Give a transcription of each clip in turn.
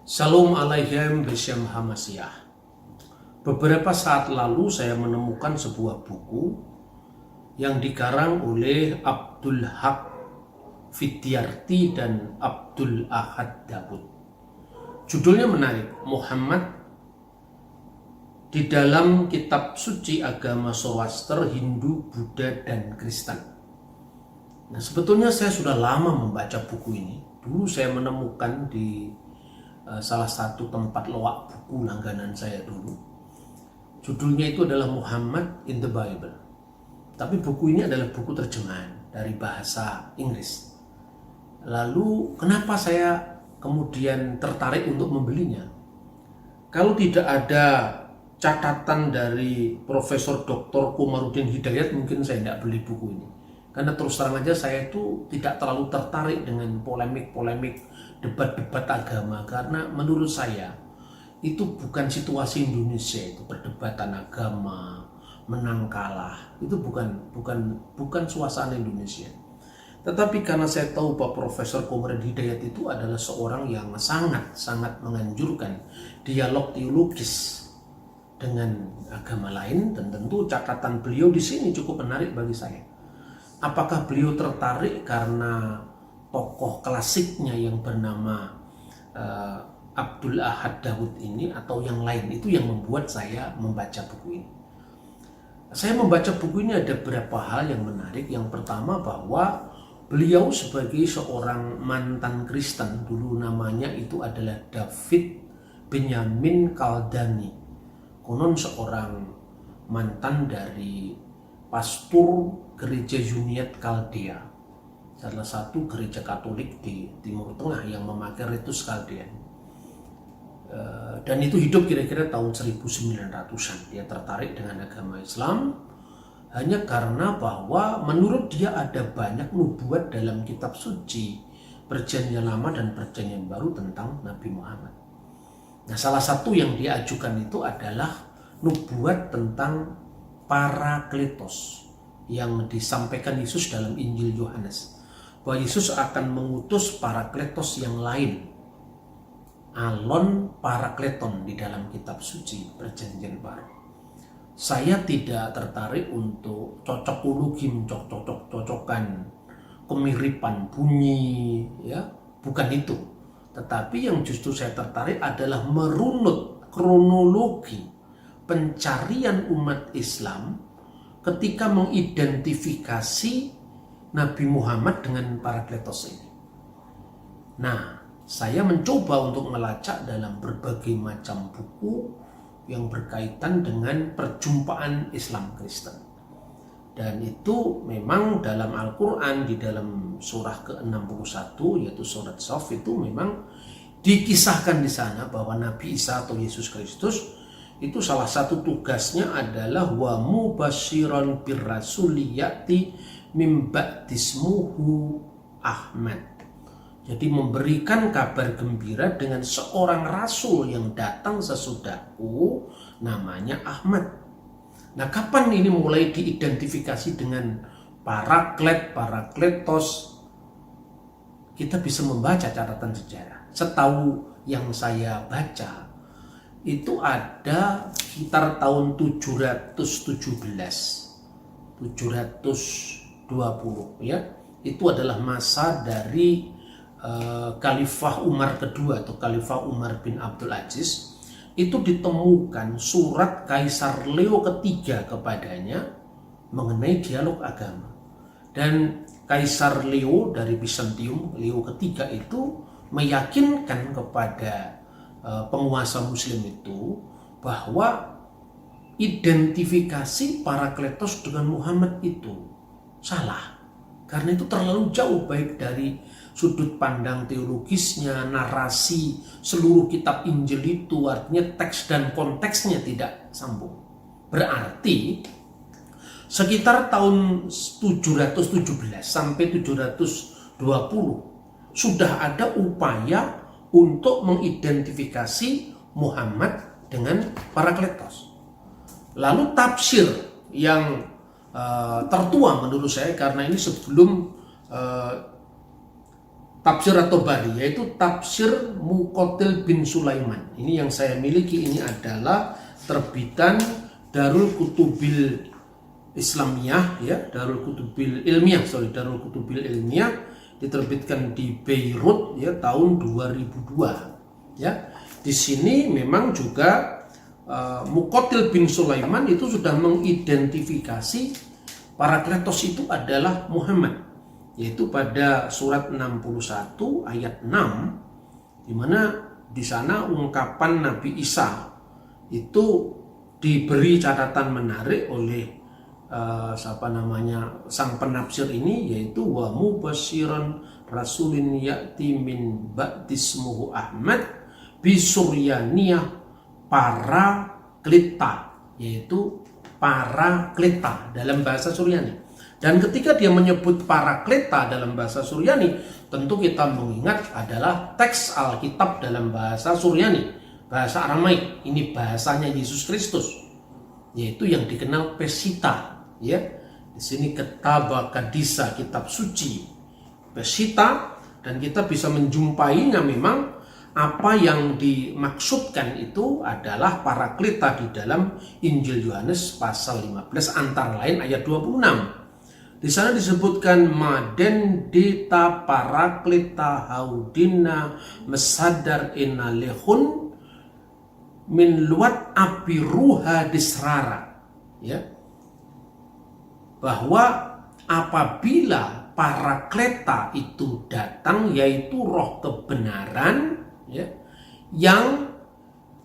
Shalom Aleichem Beshem Hamasyah. Beberapa saat lalu saya menemukan sebuah buku yang dikarang oleh Abdul Haq Fityarti dan Abdul Ahad Daud. Judulnya menarik, Muhammad di dalam kitab suci agama Zoroaster, Hindu, Buddha, dan Kristen. Nah, sebetulnya saya sudah lama membaca buku ini. Dulu saya menemukan di salah satu tempat loak buku langganan saya dulu. Judulnya itu adalah Muhammad in the Bible. Tapi buku ini adalah buku terjemahan dari bahasa Inggris. Lalu kenapa saya kemudian tertarik untuk membelinya? Kalau tidak ada catatan dari Profesor Dr. Komarudin Hidayat, mungkin saya tidak beli buku ini. Karena terus terang aja saya itu tidak terlalu tertarik dengan polemik-polemik, debat-debat agama. Karena menurut saya itu bukan situasi Indonesia, itu perdebatan agama, menang kalah. Itu bukan suasana Indonesia. Tetapi karena saya tahu Pak Profesor Komarudin Hidayat itu adalah seorang yang sangat menganjurkan dialog teologis dengan agama lain, dan tentu catatan beliau di sini cukup menarik bagi saya. Apakah beliau tertarik karena tokoh klasiknya yang bernama Abdul Ahad Daud ini, atau yang lain? Itu yang membuat saya membaca buku ini. Saya membaca buku ini ada beberapa hal yang menarik. Yang pertama, bahwa beliau sebagai seorang mantan Kristen, dulu namanya itu adalah David Benjamin Kaldani. Konon seorang mantan dari pastor gereja Uniat Kaldea, salah satu gereja Katolik di Timur Tengah yang memakai ritus Kaldean. Dan itu hidup kira-kira tahun 1900-an. Dia tertarik dengan agama Islam hanya karena bahwa menurut dia ada banyak nubuat dalam kitab suci Perjanjian Lama dan Perjanjian Baru tentang Nabi Muhammad. Nah, salah satu yang dia ajukan itu adalah nubuat tentang Parakletos yang disampaikan Yesus dalam Injil Yohanes, bahwa Yesus akan mengutus Parakletos yang lain, Alon Parakleton, di dalam kitab suci Perjanjian Baru. Saya tidak tertarik untuk cocokologi, cocok-cocokan, kemiripan bunyi, ya, bukan itu. Tetapi yang justru saya tertarik adalah merunut kronologi pencarian umat Islam ketika mengidentifikasi Nabi Muhammad dengan Parakletos ini. Nah, saya mencoba untuk melacak dalam berbagai macam buku yang berkaitan dengan perjumpaan Islam Kristen. Dan itu memang dalam Al-Quran, di dalam surah ke-61, yaitu surat Shaf, itu memang dikisahkan di sana bahwa Nabi Isa atau Yesus Kristus itu salah satu tugasnya adalah wa mubasyiran birrasuliyati mim ba'dismuhu Ahmad. Jadi memberikan kabar gembira dengan seorang rasul yang datang sesudahku, namanya Ahmad. Nah, kapan ini mulai diidentifikasi dengan Parakletos? Kita bisa membaca catatan sejarah. Setahu yang saya baca, itu ada sekitar tahun 720 ya. Itu adalah masa dari Khalifah Umar kedua atau Khalifah Umar bin Abdul Aziz. Itu ditemukan surat Kaisar Leo ketiga kepadanya mengenai dialog agama. Dan Kaisar Leo dari Bizantium, Leo ketiga itu meyakinkan kepada penguasa muslim itu bahwa identifikasi Parakletos dengan Muhammad itu salah, karena itu terlalu jauh, baik dari sudut pandang teologisnya, narasi seluruh kitab Injil itu, artinya teks dan konteksnya tidak sambung. Berarti sekitar tahun 717 sampai 720 sudah ada upaya untuk mengidentifikasi Muhammad dengan Parakletos. Lalu tafsir yang tertua menurut saya, karena ini sebelum tafsir at-Tabari, yaitu tafsir Muqatil bin Sulaiman. Ini yang saya miliki, ini adalah terbitan Darul Kutubil Islamiyah, ya, Darul Kutubil Ilmiah, diterbitkan di Beirut, ya, tahun 2002, ya. Di sini memang juga Muqatil bin Sulaiman itu sudah mengidentifikasi Parakletos itu adalah Muhammad, yaitu pada surat 61 ayat 6, di mana di sana ungkapan Nabi Isa itu diberi catatan menarik oleh sang penafsir ini, yaitu wa mubasyiran rasulin ya'ti min ba'dismuhu Ahmad bisuryaniyah Paraklita, yaitu Paraklita dalam bahasa Suryani. Dan ketika dia menyebut Paraklita dalam bahasa Suryani, tentu kita mengingat adalah teks Alkitab dalam bahasa Suryani, bahasa Aramaik. Ini bahasanya Yesus Kristus, yaitu yang dikenal Pesita, ya. Di sini Ketaba Kadisa, kitab suci Pesita, dan kita bisa menjumpainya. Memang apa yang dimaksudkan itu adalah Paraklita di dalam Injil Yohanes pasal 15, antara lain ayat 26. Di sana disebutkan Maden dita Paraklita haudina mesadar inalehun min luat api ruha disrara, ya, bahwa apabila Parakleta itu datang, yaitu roh kebenaran, ya, yang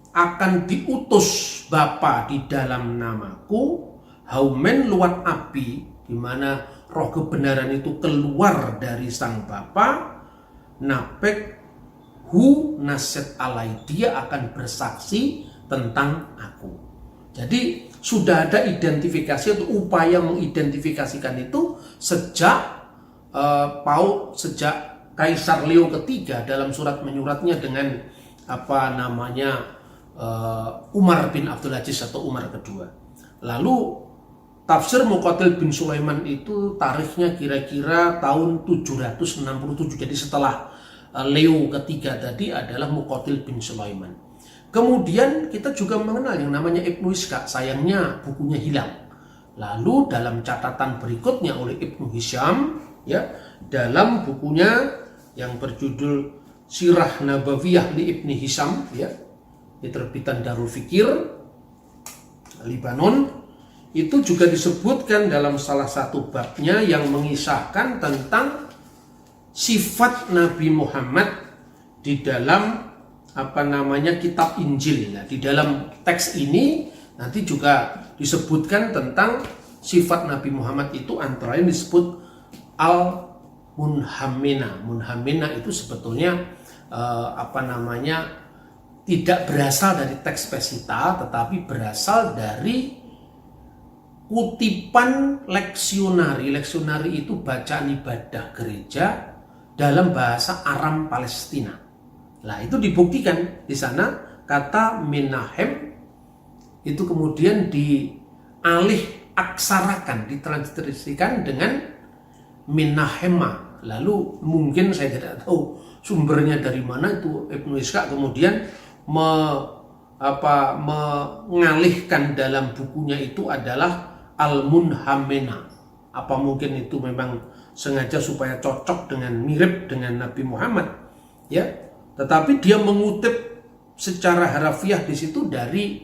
akan diutus Bapa di dalam namaku, haumen luat api, di mana roh kebenaran itu keluar dari sang Bapa, napek hu naset alai, dia akan bersaksi tentang aku. Jadi sudah ada identifikasi atau upaya mengidentifikasikan itu sejak Kaisar Leo III dalam surat menyuratnya dengan Umar bin Abdul Aziz atau Umar kedua. Lalu tafsir Muqatil bin Sulaiman itu tarikhnya kira-kira tahun 767. Jadi setelah Leo III tadi adalah Muqatil bin Sulaiman. Kemudian kita juga mengenal yang namanya Ibnu Ishaq, sayangnya bukunya hilang. Lalu dalam catatan berikutnya oleh Ibnu Hisham, ya, dalam bukunya yang berjudul Sirah Nabawiyah li Ibni Hisham, ya, di terbitan Darul Fikir Libanon, itu juga disebutkan dalam salah satu babnya yang mengisahkan tentang sifat Nabi Muhammad di dalam kitab Injil. Nah, di dalam teks ini nanti juga disebutkan tentang sifat Nabi Muhammad itu, antara lain disebut al-munhammina. Munhammina itu sebetulnya tidak berasal dari teks Pesita, tetapi berasal dari kutipan leksionari. Leksionari itu bacaan ibadah gereja dalam bahasa Aram Palestina. Nah, itu dibuktikan di sana kata Menahem itu kemudian dialih aksarakan, ditransliterasikan dengan Menahema. Lalu mungkin saya tidak tahu sumbernya dari mana, itu Ibnu Ishaq kemudian mengalihkan dalam bukunya itu adalah Al-Munhammina. Apa mungkin itu memang sengaja supaya cocok dengan, mirip dengan Nabi Muhammad, ya. Tetapi dia mengutip secara harafiah di situ dari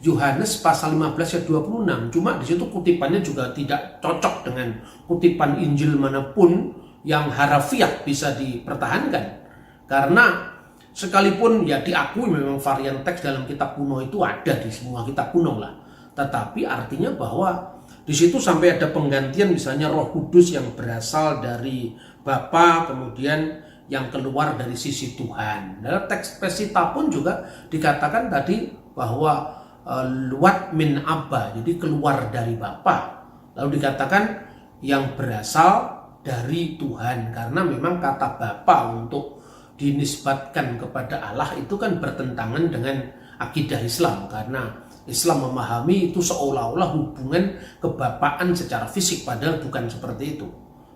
Yohanes pasal 15 ayat 26. Cuma di situ kutipannya juga tidak cocok dengan kutipan Injil manapun yang harafiah bisa dipertahankan. Karena sekalipun ya diakui memang varian teks dalam kitab kuno itu ada di semua kitab kuno lah. Tetapi artinya bahwa di situ sampai ada penggantian, misalnya Roh Kudus yang berasal dari Bapa kemudian yang keluar dari sisi Tuhan. Dalam teks Pesita pun juga dikatakan tadi bahwa luat min Abba, jadi keluar dari Bapa. Lalu dikatakan yang berasal dari Tuhan, karena memang kata Bapa untuk dinisbatkan kepada Allah itu kan bertentangan dengan akidah Islam, karena Islam memahami itu seolah-olah hubungan kebapaan secara fisik, padahal bukan seperti itu.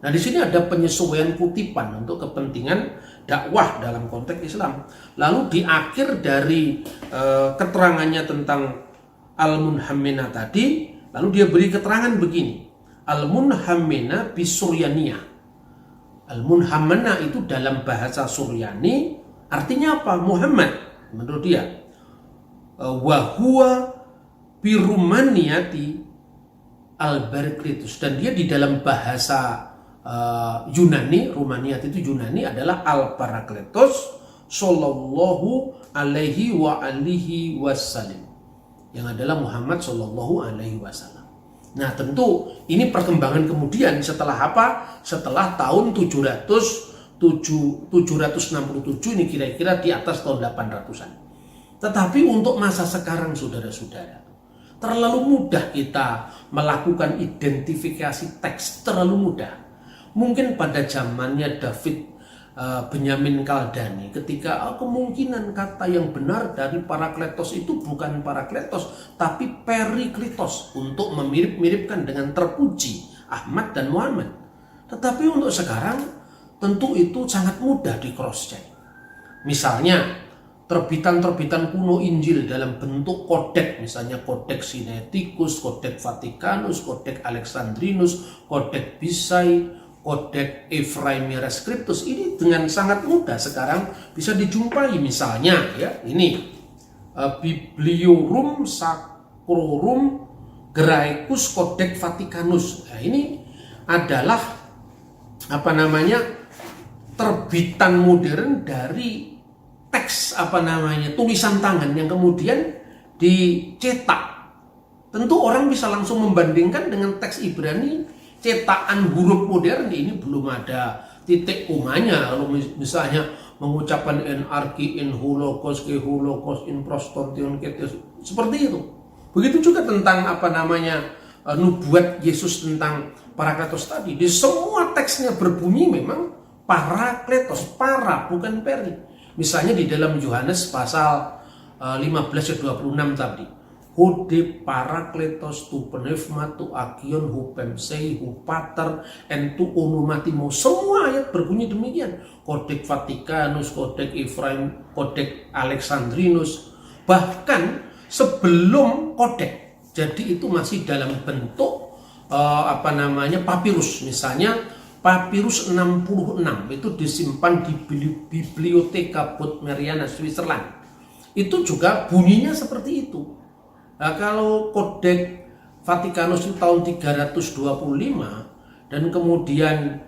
Nah, di sini ada penyesuaian kutipan untuk kepentingan dakwah dalam konteks Islam. Lalu di akhir dari keterangannya tentang Al-Munhammina tadi, lalu dia beri keterangan begini. Al-Munhammina bisuryaniyah. Al-Munhammina itu dalam bahasa Suryani artinya apa? Muhammad menurut dia. Wa huwa birumaniyati al-Baraklitus, dan dia di dalam bahasa Yunani, Rumaniyat itu Yunani adalah al-Baraklitus sallallahu alaihi wa alihi wasallam, yang adalah Muhammad sallallahu alaihi wasallam. Nah, tentu ini perkembangan kemudian setelah apa? Setelah tahun 767 ini, kira-kira di atas tahun 800-an. Tetapi untuk masa sekarang, saudara-saudara, terlalu mudah kita melakukan identifikasi teks, terlalu mudah. Mungkin pada zamannya David Benyamin Kaldani, ketika kemungkinan kata yang benar dari Parakletos itu bukan Parakletos, tapi Periklitos, untuk memirip-miripkan dengan terpuji Ahmad dan Muhammad. Tetapi untuk sekarang tentu itu sangat mudah di cross check. Misalnya terbitan-terbitan kuno Injil dalam bentuk kodek, misalnya kodek Sinaiticus, kodek Vaticanus, kodek Alexandrinus, kodek Bisai, kodek Ephraemi Rescriptus, ini dengan sangat mudah sekarang bisa dijumpai. Misalnya ya, ini Bibliorum Sacrorum Graecus Codex Vaticanus. Nah, ini adalah terbitan modern dari teks tulisan tangan yang kemudian dicetak. Tentu orang bisa langsung membandingkan dengan teks Ibrani cetakan huruf modern. Ini belum ada titik komanya. Kalau misalnya mengucapkan NRK in Holocaust ke Holocaust in Prostontion seperti itu. Begitu juga tentang nubuat Yesus tentang Parakletos tadi. Di semua teksnya berbunyi memang Parakletos, para bukan peri. Misalnya di dalam Yohanes pasal 15-26 tadi. Hode Parakletos tu pneuma tu agion hupemsei hupater entu onomatimo. Semua ayat berbunyi demikian. Kodek Vaticanus, kodek Ephraim, kodek Alexandrinus. Bahkan sebelum kodek, jadi itu masih dalam bentuk papirus. Misalnya papirus 66 itu disimpan di Bibliotheca Bodmeriana Switzerland. Itu juga bunyinya seperti itu. Nah, kalau kodek Vatikanus itu tahun 325 dan kemudian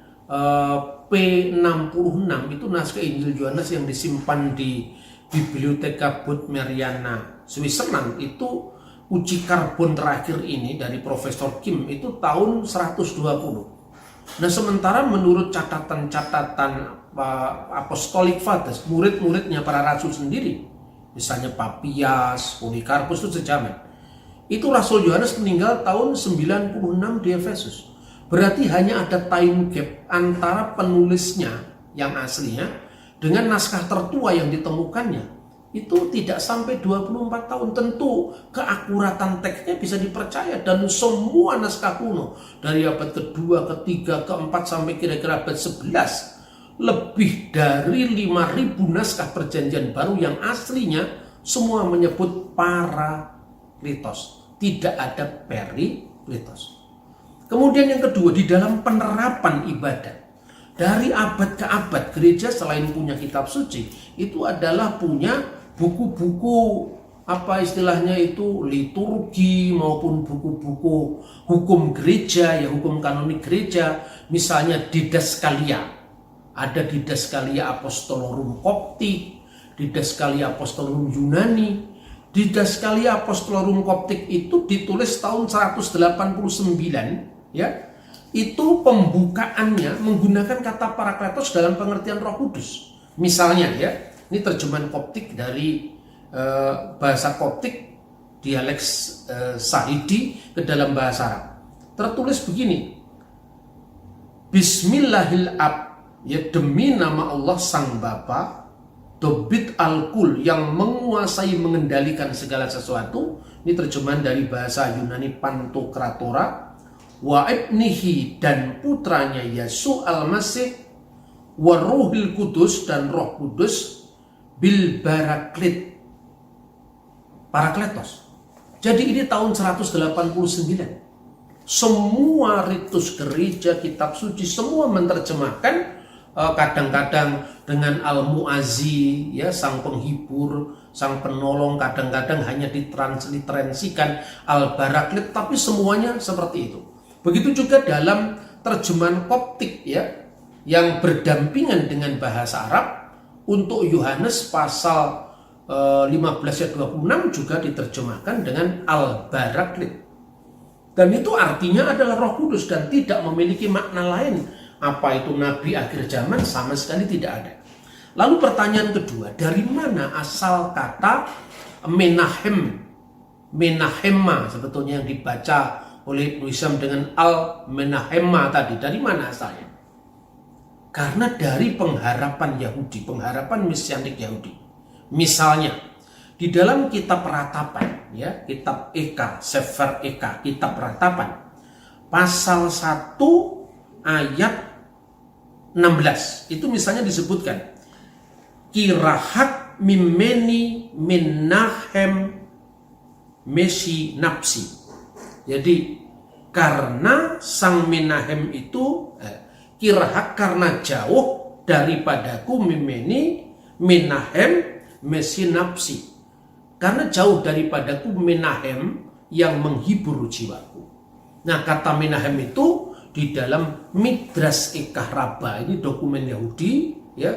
P66 itu naskah Injil Yohanes yang disimpan di Bibliotheca Bodmeriana Switzerland, itu uji karbon terakhir ini dari Profesor Kim itu tahun 120. Nah, sementara menurut catatan-catatan Apostolic Fathers, murid-muridnya para rasul sendiri, misalnya Papias, Polikarpus itu sejaman. Itu Rasul Yohanes meninggal tahun 96 di Efesus. Berarti hanya ada time gap antara penulisnya yang aslinya dengan naskah tertua yang ditemukannya. Itu tidak sampai 24 tahun. Tentu keakuratan teksnya bisa dipercaya, dan semua naskah kuno dari abad kedua, ketiga, keempat sampai kira-kira abad 11, lebih dari 5.000 naskah perjanjian baru yang aslinya semua menyebut Parakletos, tidak ada Perikletos. Kemudian yang kedua, di dalam penerapan ibadat dari abad ke abad, gereja selain punya kitab suci, itu adalah punya buku-buku liturgi maupun buku-buku hukum gereja, ya hukum kanonik gereja. Misalnya Didaskalia. Ada Didaskalia Apostolorum Koptik, Didaskalia Apostolorum Yunani. Didaskalia Apostolorum Koptik itu ditulis tahun 189, ya. Itu pembukaannya menggunakan kata Parakletos dalam pengertian Roh Kudus. Misalnya ya, ini terjemahan Koptik dari bahasa Koptik dialek Sahidi ke dalam bahasa Arab. Tertulis begini. Bismillahirrahmanirrahim. Ya, demi nama Allah Sang Bapa, Dobit Al-Kul, yang menguasai mengendalikan segala sesuatu. Ini terjemahan dari bahasa Yunani Pantokratora. wa ibnihi dan putranya Yesus al-Masih, wa Ruhil Kudus dan Roh Kudus, bil Baraklit, Parakletos. Jadi ini tahun 189. Semua ritus gereja, kitab suci, semua menerjemahkan kadang-kadang dengan Al-Mu'azzi, ya, sang penghibur, sang penolong, kadang-kadang hanya ditransliterasikan Al-Baraklit, tapi semuanya seperti itu. Begitu juga dalam terjemahan Koptik, ya, yang berdampingan dengan bahasa Arab. Untuk Yohanes pasal 15 ayat 26 juga diterjemahkan dengan Al-Baraklit. Dan itu artinya adalah Roh Kudus dan tidak memiliki makna lain. Apa itu nabi akhir zaman? Sama sekali tidak ada. Lalu pertanyaan kedua, dari mana asal kata Menahem, Menahema sebetulnya yang dibaca oleh Ibnu Hisham dengan Al-Menahema tadi? Dari mana asalnya? Karena dari pengharapan Yahudi, pengharapan mesianik Yahudi. Misalnya, di dalam kitab Ratapan, ya, kitab Eka, Sefer Eka, kitab Ratapan, pasal 1 ayat 16, itu misalnya disebutkan, Kirahak mimeni menahem mesi napsi. Jadi, karena sang Menahem itu, kirahak karena jauh daripadaku mimeni menahem mesi napsi. Karena jauh daripadaku Menahem yang menghibur jiwaku. Nah, kata Menahem itu di dalam Midrash Ekah Rabbah, ini dokumen Yahudi, ya.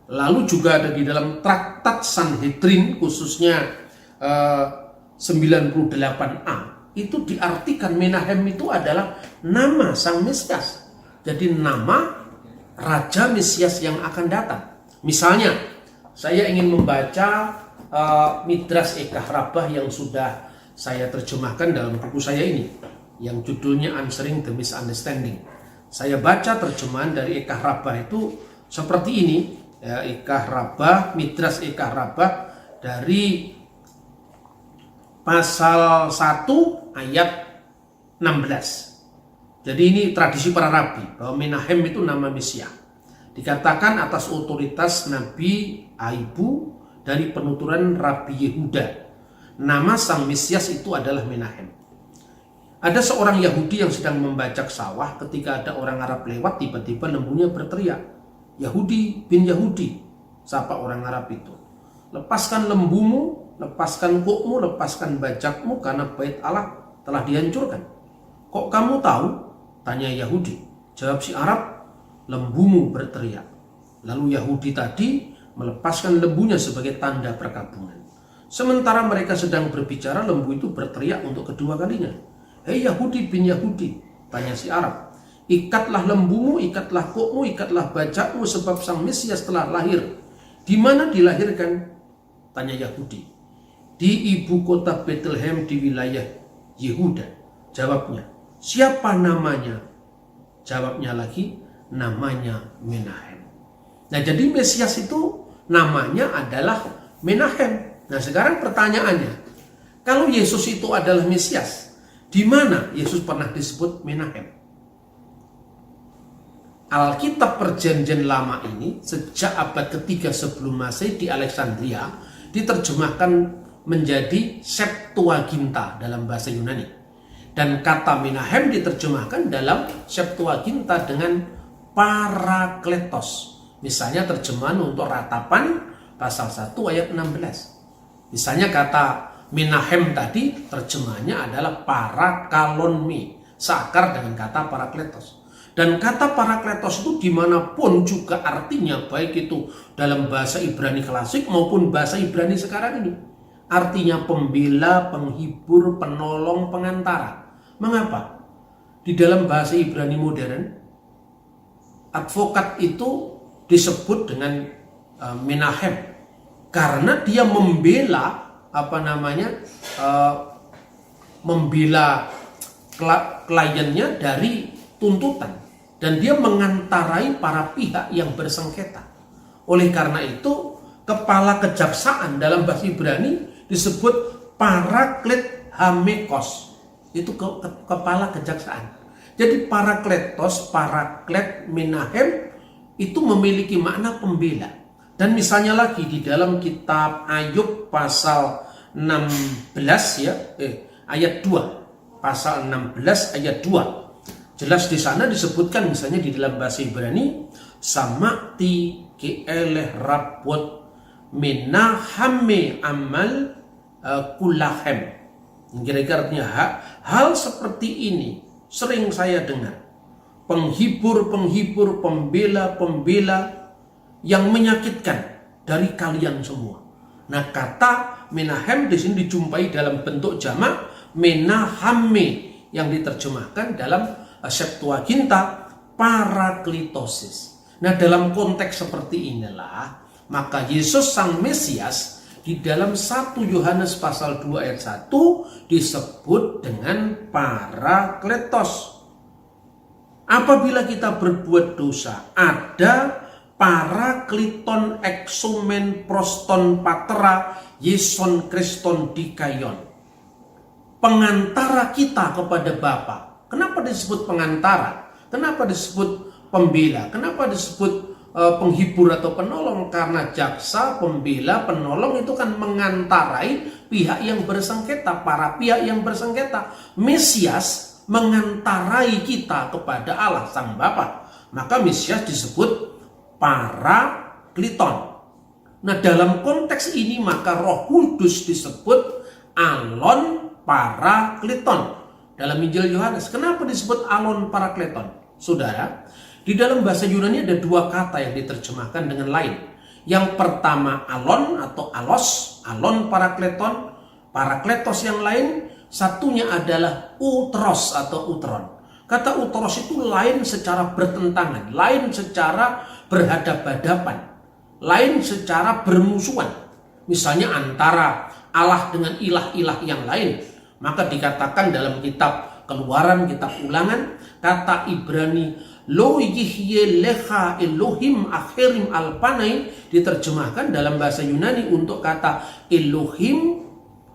Lalu juga ada di dalam Traktat Sanhedrin, khususnya 98a. Itu diartikan Menahem itu adalah nama sang Mesias. Jadi nama Raja Mesias yang akan datang. Misalnya, saya ingin membaca Midrash Ekah Rabbah yang sudah saya terjemahkan dalam buku saya ini, yang judulnya Answering the Misunderstanding. Saya baca terjemahan dari Ekah Rabbah itu seperti ini, ya, Ekah Rabbah, Midrash Ekah Rabbah dari pasal 1 ayat 16. Jadi ini tradisi para rabi bahwa Menahem itu nama Mesias. Dikatakan atas otoritas Nabi Aibu dari penuturan Rabi Yehuda. Nama sang Mesias itu adalah Menahem. Ada seorang Yahudi yang sedang membajak sawah ketika ada orang Arab lewat, tiba-tiba lembunya berteriak, Yahudi bin Yahudi, sapa orang Arab itu. Lepaskan lembumu, lepaskan kokmu, lepaskan bajakmu karena bait Allah telah dihancurkan. Kok kamu tahu? Tanya Yahudi. Jawab si Arab, lembumu berteriak. Lalu Yahudi tadi melepaskan lembunya sebagai tanda perkabungan. Sementara mereka sedang berbicara, lembu itu berteriak untuk kedua kalinya. Hei Yahudi bin Yahudi, tanya si Arab, ikatlah lembumu, ikatlah kokmu, ikatlah bajakmu, sebab sang Mesias telah lahir. Di mana dilahirkan? Tanya Yahudi. Di ibu kota Bethlehem di wilayah Yehuda. Jawabnya. Siapa namanya? Jawabnya lagi, namanya Menahem. Nah, jadi Mesias itu namanya adalah Menahem. Nah, sekarang pertanyaannya, kalau Yesus itu adalah Mesias, di mana Yesus pernah disebut Menahem? Alkitab Perjanjian Lama ini sejak abad ketiga sebelum Masehi di Alexandria diterjemahkan menjadi Septuaginta dalam bahasa Yunani. Dan kata Menahem diterjemahkan dalam Septuaginta dengan Parakletos. Misalnya terjemahan untuk Ratapan pasal 1 ayat 16. Misalnya kata Menahem tadi terjemahannya adalah Parakalonmi, seakar dengan kata Parakletos. Dan kata Parakletos itu dimanapun juga artinya, baik itu dalam bahasa Ibrani klasik maupun bahasa Ibrani sekarang ini. Artinya pembela, penghibur, penolong, pengantara. Mengapa? Di dalam bahasa Ibrani modern, advokat itu disebut dengan Menahem. Karena dia membela membela kliennya dari tuntutan, dan dia mengantarai para pihak yang bersengketa. Oleh karena itu, kepala kejaksaan dalam bahasa Ibrani disebut Paraklet Hamekos. Itu kepala kejaksaan. Jadi parakletos, paraklet, menahem itu memiliki makna pembela. Dan misalnya lagi di dalam kitab Ayub pasal 16 ya, ayat 2. Pasal 16 ayat 2. Jelas di sana disebutkan misalnya di dalam bahasa Ibrani, Sama'ti ke'eleh rabot menahame amal kulahem. Kira-kira artinya hal seperti ini sering saya dengar. Penghibur-penghibur, pembela-pembela yang menyakitkan dari kalian semua. Nah, kata menahem di sini dijumpai dalam bentuk jamak menahame yang diterjemahkan dalam Septuaginta paraklitosis. Nah, dalam konteks seperti inilah maka Yesus Sang Mesias di dalam 1 Yohanes pasal 2 ayat 1 disebut dengan parakletos. Apabila kita berbuat dosa, ada parakliton exumen proston patera Yeson Kriston dikaion, pengantara kita kepada Bapa. Kenapa disebut pengantara? Kenapa disebut pembela? Kenapa disebut penghibur atau penolong? Karena jaksa, pembela, penolong itu kan mengantarai pihak yang bersengketa, para pihak yang bersengketa. Mesias mengantarai kita kepada Allah Sang Bapa. Maka Mesias disebut parakliton. Nah, dalam konteks ini maka Roh Kudus disebut alon parakleton. Dalam Injil Yohanes, kenapa disebut alon parakleton? Saudara, di dalam bahasa Yunani ada dua kata yang diterjemahkan dengan lain. Yang pertama alon atau alos, alon parakleton. Parakletos yang lain, satunya adalah utros atau utron. Kata utros itu lain secara bertentangan, lain secara berhadap-hadapan, lain secara bermusuhan. Misalnya antara Allah dengan ilah-ilah yang lain. Maka dikatakan dalam kitab Keluaran, kitab Ulangan, kata Ibrani lo yihye lecha Elohim akhirim alpanai diterjemahkan dalam bahasa Yunani untuk kata Elohim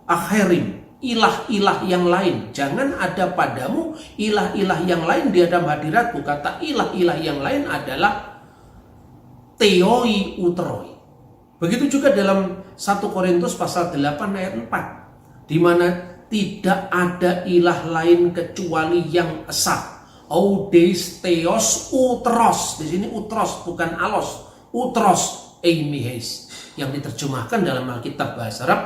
akhirim, ilah-ilah yang lain. Jangan ada padamu ilah-ilah yang lain di hadapan hadiratku. Kata ilah-ilah yang lain adalah theoi uteroi. Begitu juga dalam 1 Korintus pasal 8 ayat 4, di mana tidak ada ilah lain kecuali yang esa. Oudeis theos utros. Di sini utros bukan alos. Utros eimihes yang diterjemahkan dalam Alkitab bahasa Arab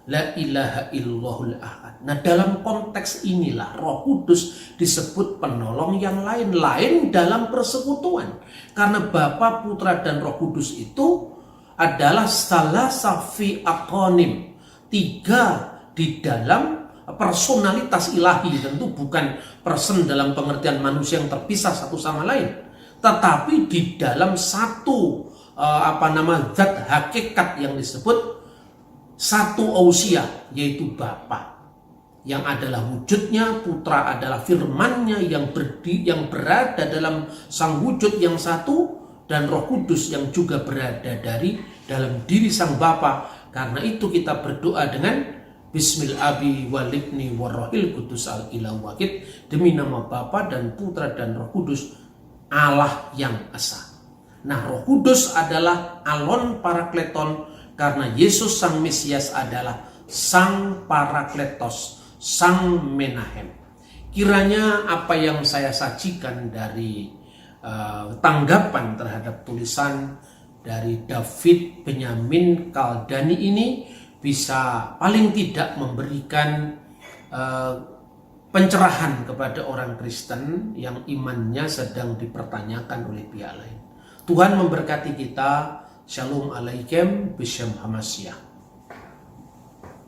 la ilaha illallahul ahad. Nah, dalam konteks inilah Roh Kudus disebut penolong yang lain dalam persekutuan. Karena Bapa, Putra dan Roh Kudus itu adalah salah safi akonim, tiga di dalam personalitas ilahi. Tentu bukan person dalam pengertian manusia yang terpisah satu sama lain, tetapi di dalam satu zat hakikat yang disebut satu ousia, yaitu Bapa yang adalah wujudnya, Putra adalah firman-Nya yang berada dalam sang wujud yang satu, dan Roh Kudus yang juga berada dalam diri sang Bapa. Karena itu kita berdoa dengan Bismil Abi Walibni Warrohil Kudus Al Ilah Wakid, demi nama Bapa dan Putra dan Roh Kudus, Allah yang esa. Nah, Roh Kudus adalah alon parakleton karena Yesus Sang Mesias adalah Sang Parakletos, Sang Menahem. Kiranya apa yang saya sajikan dari tanggapan terhadap tulisan dari David Benyamin Kaldani ini bisa paling tidak memberikan pencerahan kepada orang Kristen yang imannya sedang dipertanyakan oleh pihak lain. Tuhan memberkati kita. Shalom alaikum, Bisham Hamasiyah.